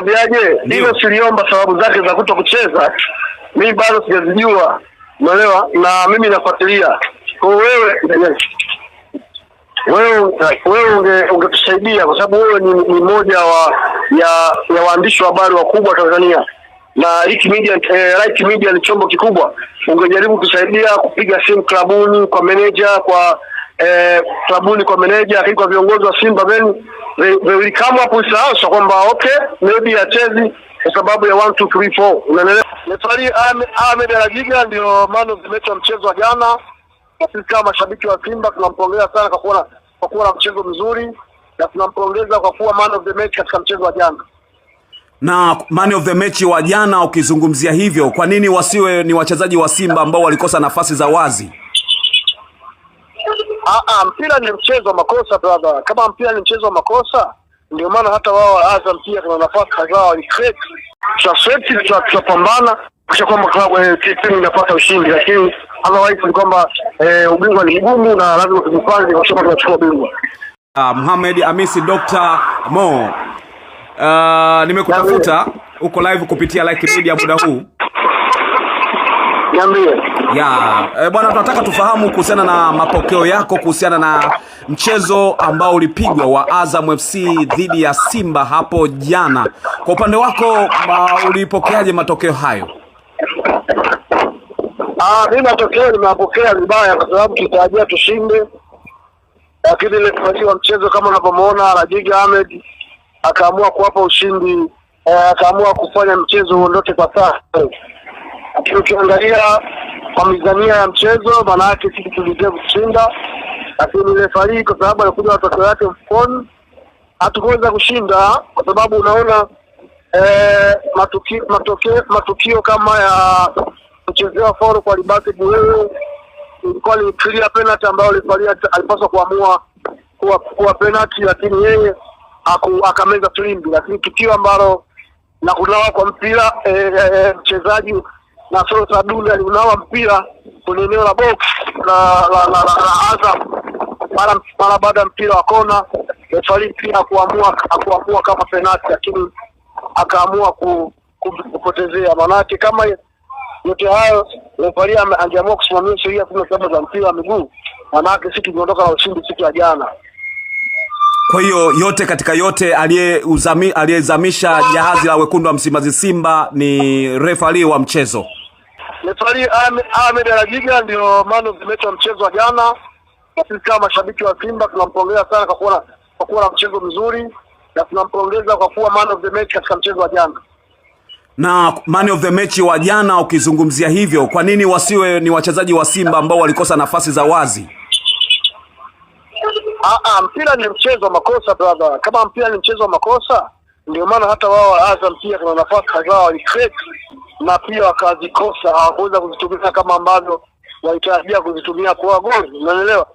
Biaje, hilo siliomba sababu zake za kutokucheza. Mimi bado sijazijua. Umeelewa? Na mimi nafuatilia. Kwa wewe ungetusaidia kwa sababu wewe ni mmoja ya waandishi wa habari wakubwa Tanzania. Na Right Media ni chombo kikubwa. Ungejaribu kusaidia kupiga simu klabuni kwa manager klabuni kwa manager lakini kwa viongozi wa Simba they will come up with answer kwamba okay maybe achezi kwa sababu ya 1 2 3 4. Unaelewa? Refari Ahmed Alajiga ndio man of the match wa mchezo wa jana. Sisi kama mashabiki wa Simba tunampongeza sana kwa kuwa na mchezo mzuri na tunampongeza kwa kuwa man of the match katika mchezo wa jana. Na man of the match wa jana ukizungumzia hivyo, kwa nini wasiwe ni wachezaji wa Simba ambao walikosa nafasi za wazi? Mpira ni mchezo wa makosa brother. Kama mpira ni mchezo wa makosa, ndio maana hata wao Azam pia kuna nafasi kadhaa walicreate. Tutapambana kisha kwamba klabu timu inapata ushindi, lakini otherwise ni kwamba ubingwa ni mgumu na lazima tujipange kwa sababu tunachukua ubingwa. Mohamed Hamisi Dr. Mo, nimekutafuta uko live kupitia Like Media muda huu. Niambie. Bwana, tunataka tufahamu kuhusiana na mapokeo yako kuhusiana na mchezo ambao ulipigwa wa Azam FC dhidi ya Simba hapo jana. Kwa upande wako ulipokeaje matokeo hayo? Mimi matokeo nimeyapokea vibaya kwa sababu tutarajia tushinde. Lakini ile kwa mchezo kama unavyomuona Alajiga Ahmed akaamua kuwapa ushindi, akaamua kufanya mchezo uondoke kwa sasa. Ukiangalia kwa mizania ya mchezo maana yake sisi tulitaka kushinda, lakini refari kwa sababu alikuja watoto wake mfukoni hatukuweza kushinda kwa sababu unaona matukio kama ya kuchezewa foul kwa Libase Bueu ilikuwa ni clear penalty ambayo refari alipaswa kuamua kuwa penalty, lakini yeye akameza filimbi. Lakini tukio ambalo na kunawa kwa mpira mchezaji na Soro Saduni alinawa mpira kwenye eneo la box la Azam mara baada ya mpira wa kona, refari pia kuamua kama penalty, lakini akaamua kupotezea. Manake kama yote hayo refari angeamua kusimamia sheria 17 za mpira wa miguu, manake sisi tumeondoka na ushindi siku ya jana. Kwa hiyo yote katika yote aliyezamisha jahazi la wekundu wa Msimbazi Simba ni refari wa mchezo. Refari Ahmed Alajiga ndio man of the match wa mchezo wa jana. Sisi kama mashabiki wa Simba tunampongeza sana kwa kuwa na mchezo mzuri na tunampongeza kwa kuwa man of the match katika mchezo wa jana. Na man of the match wa jana ukizungumzia hivyo, kwa nini wasiwe ni wachezaji wa Simba ambao walikosa nafasi za wazi? Mpira ni mchezo wa makosa brother. Kama mpira ni mchezo wa makosa, ndio maana hata wao Azam pia kuna nafasi kadhaa walicreate na pia wakazikosa, hawakuweza kuzitumia kama ambavyo walitarajia kuzitumia kwa goli. Unaelewa?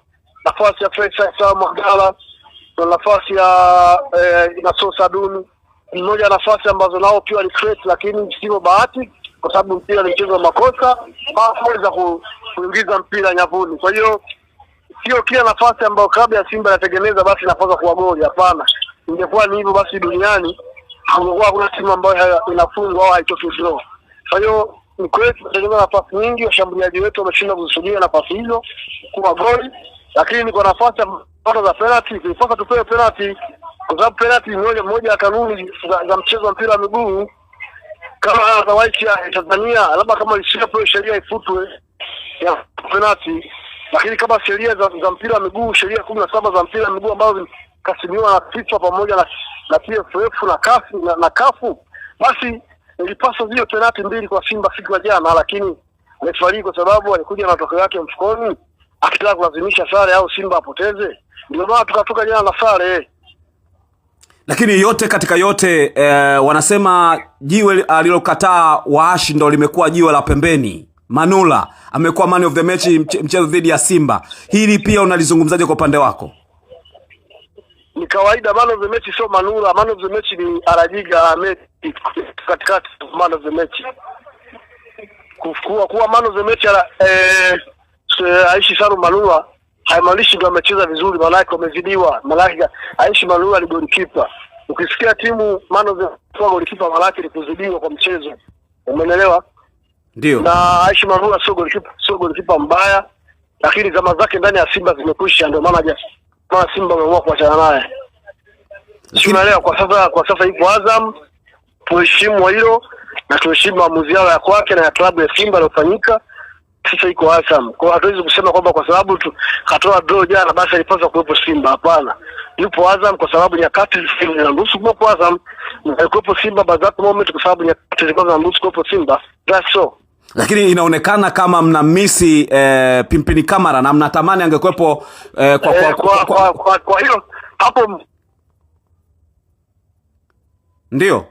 Nafasi ya Faisal Magala na nafasi ya Soro Saduni, mmoja nafasi ambazo nao pia walicreate, lakini sio bahati kwa sababu mpira ni mchezo wa makosa, hawakuweza kuingiza mpira nyavuni. Kwa hiyo sio kila nafasi ambayo klabu ya Simba inategemeza basi inapaswa kuwa goli. Hapana. Ingekuwa ni hivyo basi duniani kungekuwa kuna timu ambayo inafungwa au haitoki draw. Kwa hiyo ni kweli tunategemea nafasi nyingi, washambuliaji wetu wameshinda kuzuia nafasi hizo kuwa goli, lakini kwa nafasi ambazo za penalty ilipaswa tupewe penalty kwa sababu penalty ni moja ya kanuni za mchezo wa mpira wa miguu. Kama za white ya Tanzania labda kama isipokuwa sheria ifutwe ya penalty, lakini kama sheria za mpira wa miguu, sheria 17 za mpira wa miguu ambazo kasimiwa na FIFA pamoja na TFF na CAF, basi ilipaswa hiyo penalty mbili kwa Simba siku ya jana, lakini refari kwa sababu alikuja na matokeo yake mfukoni akitaka kulazimisha sare au Simba apoteze, ndio maana tukatoka jana na sare. Lakini yote katika yote wanasema jiwe alilokataa Waashi ndo limekuwa jiwe la pembeni. Manula amekuwa man of the match mchezo dhidi ya Simba. Hili pia unalizungumzaje kwa upande wako? Ni kawaida, man of the match sio Manula, man of the match ni Alajiga Ahmed katikati man of the match. Kuwa man of the match Aishi Saru Manula haimaanishi ndio amecheza vizuri, maana yake amezidiwa. Maana Aishi Manula ni goalkeeper. Ukisikia timu man of the match golikipa malaki ni kuzidiwa kwa mchezo. Umeelewa? Ndio. Na Aishi Manula sio golikipa mbaya, lakini zama zake ndani ya Simba zimekwisha, ndio maana Simba wameamua kuachana naye. Umeelewa? Kwa sasa ipo Azam, tuheshimu hilo na tuheshimu maamuzi yao ya kwake na ya klabu ya Simba iliyofanyika. Sasa iko Azam. Kwa hatuwezi kusema kwamba kwa sababu tu katoa draw jana basi alipaswa kuwepo Simba. Hapana. Yupo Azam kwa sababu nyakati zinaruhusu kuwepo Azam, na kuwepo Simba baada ya moment kwa sababu nyakati zilikuwa zinaruhusu kuwepo Simba. That's so. Lakini inaonekana kama mnamisi Pimpini Kamara na mnatamani angekuepo kwa hiyo hapo ndio.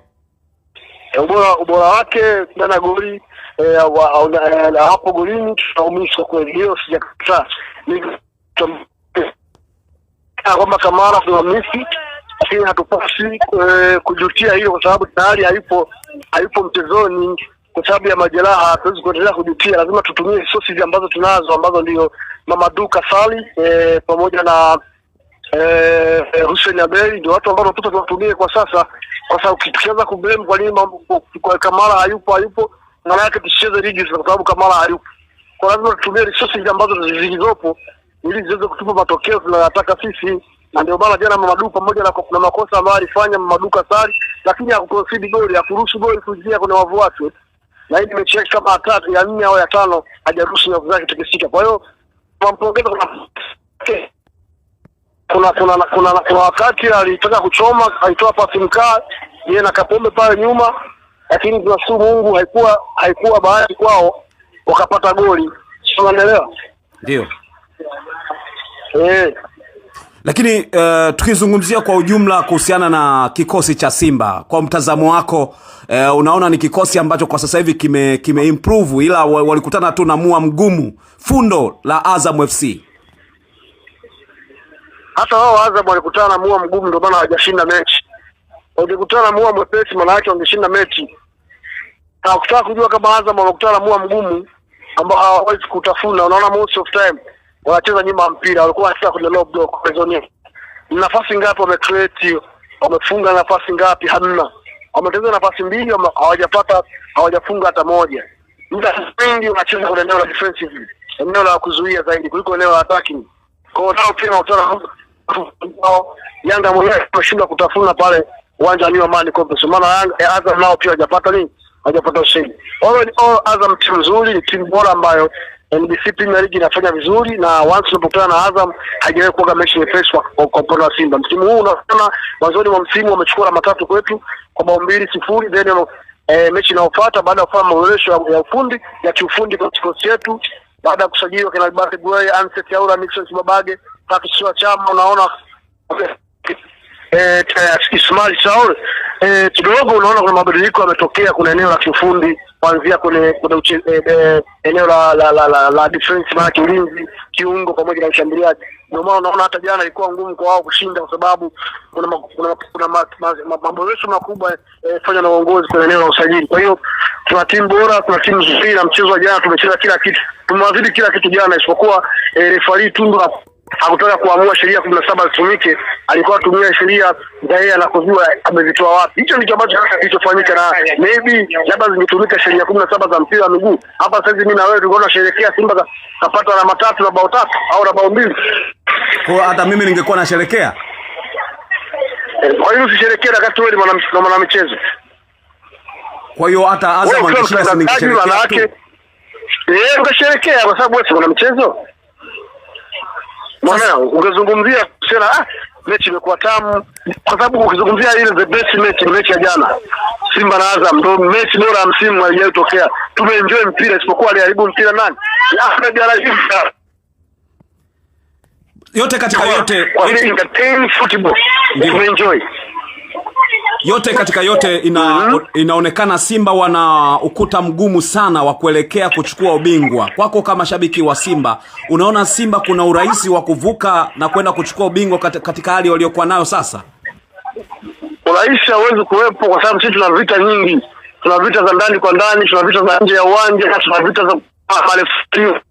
Ubora wake ndani ya goli hapo golini tunaumishwa kweli, hiyo sijakataa. Ni kama Kamara tunamisi, lakini hatupasi kujutia hiyo kwa sababu tayari haipo mchezoni kwa sababu ya majeraha. Hatuwezi kuendelea kujutia, lazima tutumie resources ambazo tunazo, ambazo ndio Mamadou Kasali pamoja na Hussein Abeli, ndio watu ambao tunatumie kwa sasa. Kwa sababu tukianza kublame kwa nini kwa Kamara hayupo, maana yake tusicheze ligi kwa sababu Kamara hayupo. Kwa lazima tutumie resources ambazo zilizopo ili ziweze kutupa matokeo tunayotaka sisi. Na ndio maana jana Mamadou pamoja na makosa ambayo alifanya Mamadou Kasali, lakini hakuconcede goli, hakuruhusu goli kuingia kwenye wavu wake. Na hii mechi yake kama 3 ya 4 au ya 5 hajaruhusu wavu zake tukisika. Kwa hiyo tunampongeza kuna wakati alitaka kuchoma, alitoa pasi mkaa yeye na Kapombe pale nyuma, lakini tunashukuru Mungu haikuwa bahati kwao wakapata goli. Unaelewa? Ndio. Lakini tukizungumzia kwa ujumla kuhusiana na kikosi cha Simba, kwa mtazamo wako unaona ni kikosi ambacho kwa sasa hivi kime improve, ila walikutana tu na mua mgumu fundo la Azam FC? Hata wao Azam walikutana na mua mgumu, ndio maana hawajashinda mechi. Wangekutana na mua mwepesi maana yake wangeshinda mechi. Na ukitaka kujua kama Azam walikutana na mua mgumu ambao hawawezi kutafuna, unaona most of time wanacheza nyuma mpira, walikuwa wanacheza kwenye low block pezoni. Nafasi ngapi wamecreate, wamefunga nafasi ngapi? Hamna. Wametengeneza nafasi 2 hawajafunga hata moja. Muda mwingi wanacheza kwenye eneo la defensive, eneo la kuzuia zaidi kuliko eneo la attacking. Kwa hiyo nao pia wataona Yanga mwenyewe ameshindwa kutafuna pale uwanja wa New Amani Complex. Maana Azam nao pia hajapata ushindi. Azam timu nzuri, ni timu bora ambayo NBC Premier League inafanya vizuri, na once unapokutana na Azam haijawahi kuwa mechi nyepesi kwa upande wa Simba. Msimu huu unaona mwanzoni mwa msimu wamechukua alama 3 kwetu kwa bao 2-0, then mechi inayofuata baada ya kufanya maboresho ya ufundi ya kiufundi kwa kikosi chetu, baada ya kusajiliwa kina Albert Gueye, Anset Yaura, Nixon Babage, Patrick Chama, unaona Ismail Saul kidogo unaona kuna mabadiliko yametokea kuna eneo la kiufundi, kuanzia kwenye eneo la defense, maana kiulinzi, kiungo pamoja na ushambuliaji. Ndio maana unaona hata jana ilikuwa ngumu kwa wao kushinda, kwa sababu kuna maboresho makubwa fanya na uongozi kwenye eneo la usajili. Kwa hiyo tuna timu bora, tuna timu nzuri, na mchezo wa jana tumecheza kila kitu, tumewazidi kila kitu jana, isipokuwa referee Tundu hakutaka kuamua sheria 17 zitumike, alikuwa atumia sheria za yeye anakojua amezitoa wapi. Hicho ndicho ambacho kilichofanyika, na maybe labda zingetumika sheria 17 za mpira wa miguu. Hapa sasa mimi na wewe tungeona sherekea Simba kapata alama 3 na bao 3 au na bao 2. Kwa hata mimi ningekuwa nasherekea. Kwa hiyo usisherekea wakati wewe ni mwana michezo. Kwa hiyo hata Azam angeshinda ningesherekea. Ungesherekea kwa sababu wewe ni mwana michezo. Mwana ungezungumzia kusema mechi imekuwa tamu, kwa sababu ukizungumzia ile the best mechi ya jana Simba na Azam ndio mechi bora ya msimu haijatokea. Tumeenjoy mpira, isipokuwa aliharibu mpira nani? Ahmed Alajim. Yote katika yote kwa ile entertain football tumeenjoy. Yote katika yote inaonekana Simba wana ukuta mgumu sana wa kuelekea kuchukua ubingwa. Kwako kama shabiki wa Simba, unaona Simba kuna urahisi wa kuvuka na kwenda kuchukua ubingwa katika hali waliokuwa nayo sasa? Urahisi hauwezi kuwepo kwa sababu sisi tuna vita nyingi. Tuna vita za ndani kwa ndani, tuna vita za nje ya uwanja, tuna vita za marefu.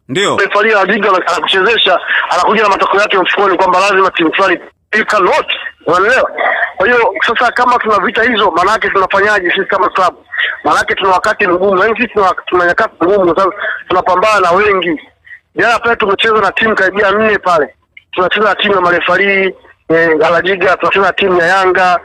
Ndio. Refaria Adiga anakuchezesha, anakuja na matokeo yake mfukoni kwamba lazima timu fulani you cannot Unaelewa? Kwa hiyo sasa kama tuna vita hizo, maana yake tunafanyaje sisi kama club? Maana yake tuna wakati mgumu. Yaani sisi tuna nyakati ngumu kwa sababu tunapambana na wengi. Jana pale tumecheza na timu karibia 4 pale. Tunacheza na timu ya marefari Galajiga, tunacheza na timu ya Yanga,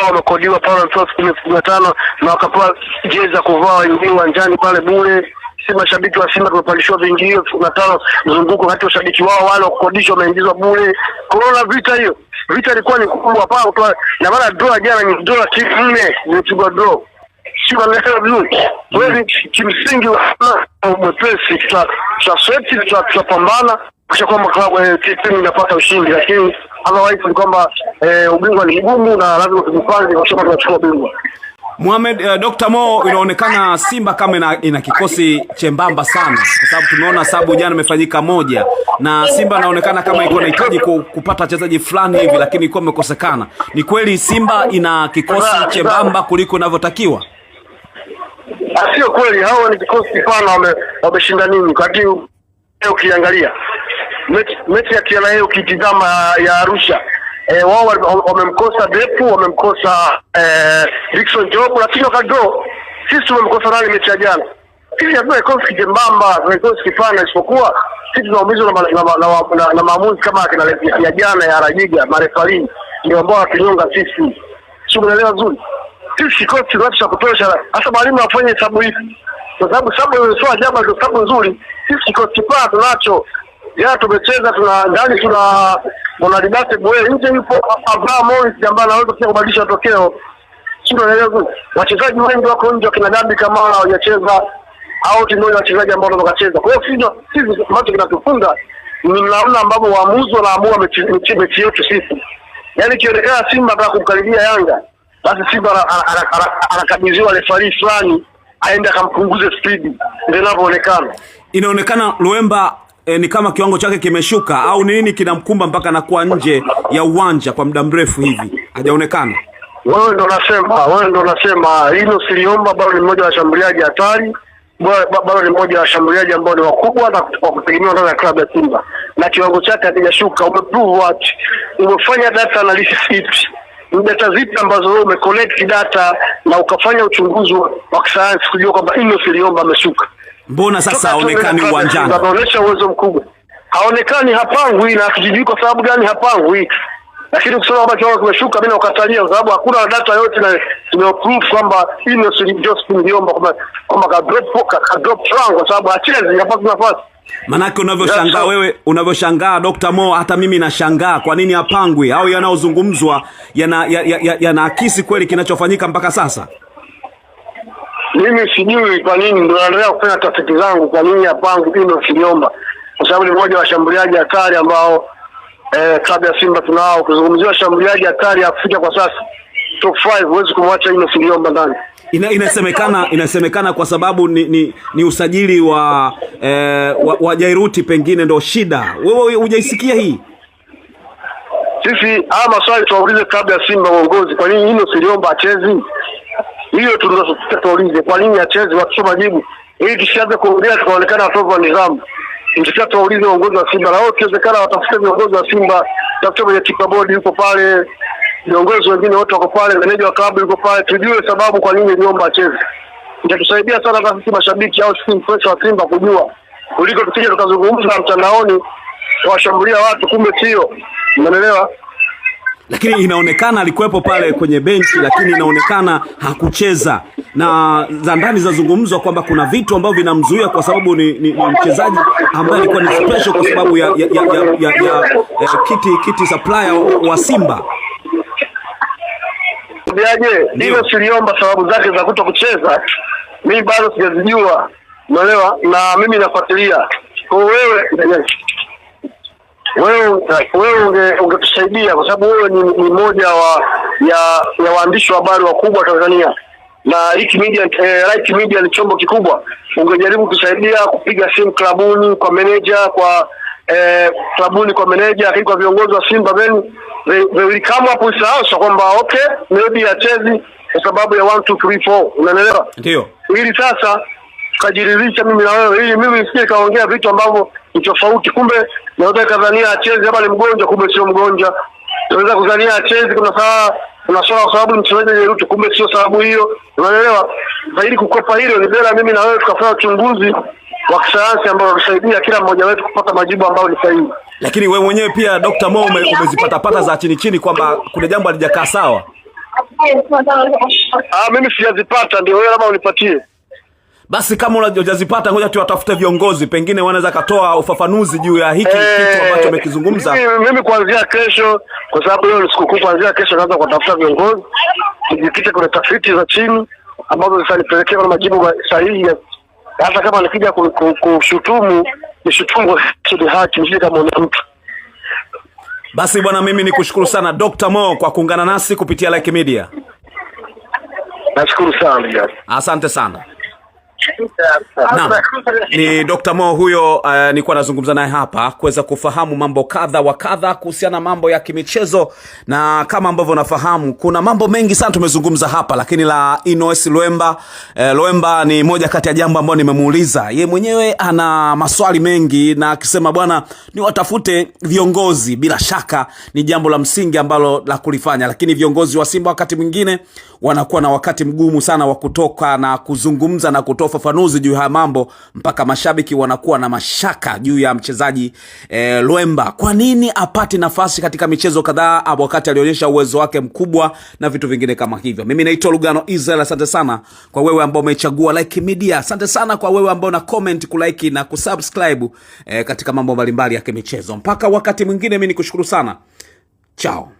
wamekodiwa pale 15 na wakapewa jezi za kuvaa waingie uwanjani pale bure. Si mashabiki wa Simba tumepandishwa vingine 15 mzunguko kati ya washabiki wao wale wakodishwa wameingizwa bure. Corona vita hiyo. Vita ilikuwa ni kubwa hapa na maana draw jana ni dola timu 4 zilipigwa draw. Simba leo vizuri. Wewe kimsingi mwepesi tutapambana kisha kwamba klabu timu inapata ushindi, lakini otherwise ni kwamba ubingwa ni mgumu na lazima tujipange kwa sababu tunachukua ubingwa. Mohamed, Dr. Mo, inaonekana Simba kama ina kikosi chembamba sana kwa sababu tumeona sababu jana imefanyika moja na Simba inaonekana kama iko inahitaji kupata wachezaji fulani hivi lakini iko imekosekana. Ni kweli Simba ina kikosi chembamba kuliko inavyotakiwa? Sio kweli, hao ni kikosi pana wameshinda nini? Kwa hiyo ukiangalia mechi ya TNA ukitizama ya Arusha wao wamemkosa Depu, wamemkosa Dickson Job, lakini wakado sisi tumemkosa nani mechi ya jana. Sisi hatuna kikosi kijembamba, tuna kikosi kipana, isipokuwa sisi tunaumizwa na maamuzi kama ya jana ya Rajiga, marefari ndio ambao watunyonga sisi. Sio unaelewa vizuri. Sisi kikosi cha kutosha, hata mwalimu afanye hesabu hivi. Kwa sababu sababu sio ajabu, ndio sababu nzuri. Sisi kikosi kipana tunacho. Jana tumecheza ndani tuna Monalibate Boye, nje yupo Abraham Morris ambaye anaweza pia kubadilisha matokeo. Sio unaelewa. Wachezaji wengi wako nje kina Gabi kama hawajacheza au timu ya wachezaji ambao wanacheza. Kwa hiyo sisi macho kinatufunga ni namna ambavyo waamuzi wanaamua mechi yetu sisi. Yaani kionekana Simba anataka kumkaribia Yanga, basi Simba anakabidhiwa referee fulani aende akampunguze speed, ndio inavyoonekana. Inaonekana Luemba ni kama kiwango chake kimeshuka au nini kinamkumba mpaka anakuwa nje ya uwanja kwa muda mrefu hivi? Hajaonekana. Wewe ndo unasema hilo siliomba bado ni mmoja wa washambuliaji hatari. Bado ni mmoja wa washambuliaji ambao ni wakubwa na kutegemewa ndani ya klabu ya Simba. Na kiwango chake hakijashuka. Umeprove what? Umefanya data analysis ipi? Data zipi ambazo wewe umecollect data na ukafanya uchunguzi wa kisayansi kujua kwamba hilo siliomba ameshuka? Mbona sasa haonekani uwanjani? Anaonyesha uwezo mkubwa. Haonekani, hapangwi na hatujui kwa sababu gani hapangwi. Lakini kusema kwamba kiwango kimeshuka mimi nakatalia kwa sababu hakuna data yote na tumeprove kwamba Innocent Josephine Ndiomba kwamba ka drop frank kwa sababu hachezi hapana nafasi. Manake unavyoshangaa wewe, unavyoshangaa Dr. Mo, hata mimi nashangaa kwa nini hapangwi au yanaozungumzwa yanaakisi kweli kinachofanyika mpaka sasa. Mimi sijui kwa nini, ndio naendelea kufanya tafiti zangu kwa nini hapangwi Innocent Ndiomba. Kwa sababu ni mmoja wa washambuliaji hatari ambao klabu ya Simba tunao. Kuzungumzia washambuliaji hatari Afrika kwa sasa top 5 huwezi kumwacha Innocent Ndiomba ndani. Inasemekana kwa sababu ni usajili wa Jairuti pengine ndio shida. Wewe hujaisikia hii? Sisi maswali tuwaulize klabu ya Simba uongozi, kwa nini Innocent Ndiomba achezi? Hiyo tunataka kwa nini achezi, watu majibu. Ili tusianze kuongea tukaonekana watovu wa nidhamu. Ndio tuwaulize uongozi wa Simba. Lao kiwezekana watafute viongozi wa Simba, tafute mwenye tipa bodi yuko pale, viongozi wengine wote wako pale, meneja wa klabu yuko pale, tujue sababu kwa nini Ndiomba acheze. Itatusaidia sana kwa sisi mashabiki au sisi mfresh wa Simba kujua, kuliko tukija tukazungumza mtandaoni washambulia watu kumbe sio. Umeelewa? Lakini inaonekana alikuwepo pale kwenye benchi, lakini inaonekana hakucheza. Na za ndani zazungumzwa kwamba kuna vitu ambavyo vinamzuia kwa sababu ni mchezaji ambaye alikuwa ni special kwa sababu ya kiti supplier wa Simba. Ndiaje, hilo siliomba sababu zake za kutokucheza. Mimi bado sijazijua. Umeelewa? Na mimi nafuatilia. Kwa wewe ungetusaidia kwa sababu wewe ni mmoja ya waandishi wa habari wakubwa Tanzania. Na Right Media ni chombo kikubwa. Ungejaribu kusaidia kupiga simu klabuni kwa meneja, kwa klabuni kwa meneja, lakini kwa viongozi wa Simba they will come up with answer kwamba okay, maybe achezi kwa sababu ya 1 2 3 4. Unaelewa? Ndio. Ili sasa tukajiridhisha mimi na wewe, ili mimi nisije kaongea vitu ambavyo ni tofauti, kumbe naweza kadhania acheze hapa ni mgonjwa, kumbe sio mgonjwa. Tunaweza kuzania acheze kuna swala kwa sababu mchezaji yeyote, kumbe sio sababu hiyo. Unaelewa? Zaidi kukopa hilo ni bora mimi na wewe tukafanya uchunguzi wa kisayansi ambao utasaidia kila mmoja wetu kupata majibu ambayo ni sahihi. Lakini wewe mwenyewe pia Dr. Mo umezipata za chini kwamba kuna jambo halijakaa sawa. Mimi sijazipata, ndio wewe labda unipatie. Basi kama unajazipata ngoja tuwatafute viongozi, pengine wanaweza katoa ufafanuzi juu ya hiki kitu ambacho umekizungumza. Mimi kuanzia kesho, kwa sababu leo ni sikukuu, kuanzia kesho naanza kutafuta viongozi, nijikite kwenye tafiti za chini ambazo zitanipelekea kwa majibu sahihi. Hata kama nikija kushutumu, nishutumu kwa haki, msije kama mtu. Basi bwana, mimi nikushukuru sana Dr. Mo kwa kuungana nasi kupitia Like Media. Nashukuru sana. Asante sana. Naam, ni Dr. Mo huyo. Nilikuwa nazungumza naye hapa kuweza kufahamu mambo kadha wa kadha kuhusiana na mambo ya kimichezo, na kama ambavyo unafahamu kuna mambo mengi sana tumezungumza hapa, lakini la Inoes Luemba ni moja kati ya jambo ambalo nimemuuliza. Yeye mwenyewe ana maswali mengi na akisema bwana ni watafute viongozi, bila shaka ni jambo la msingi ambalo la kulifanya, lakini viongozi wa Simba wakati mwingine wanakuwa na wakati mgumu sana wa kutoka na kuzungumza na kutoa ufafanuzi juu ya mambo, mpaka mashabiki wanakuwa na mashaka juu ya mchezaji Luemba. Kwa nini apate nafasi katika michezo kadhaa wakati alionyesha uwezo wake mkubwa na vitu vingine kama hivyo? Mimi naitwa Lugano Israel. Asante sana kwa wewe ambao umechagua Like Media. Asante sana kwa wewe ambao na comment, kulike na kusubscribe katika mambo mbalimbali ya kimichezo. Mpaka wakati mwingine, mimi nikushukuru sana. Ciao.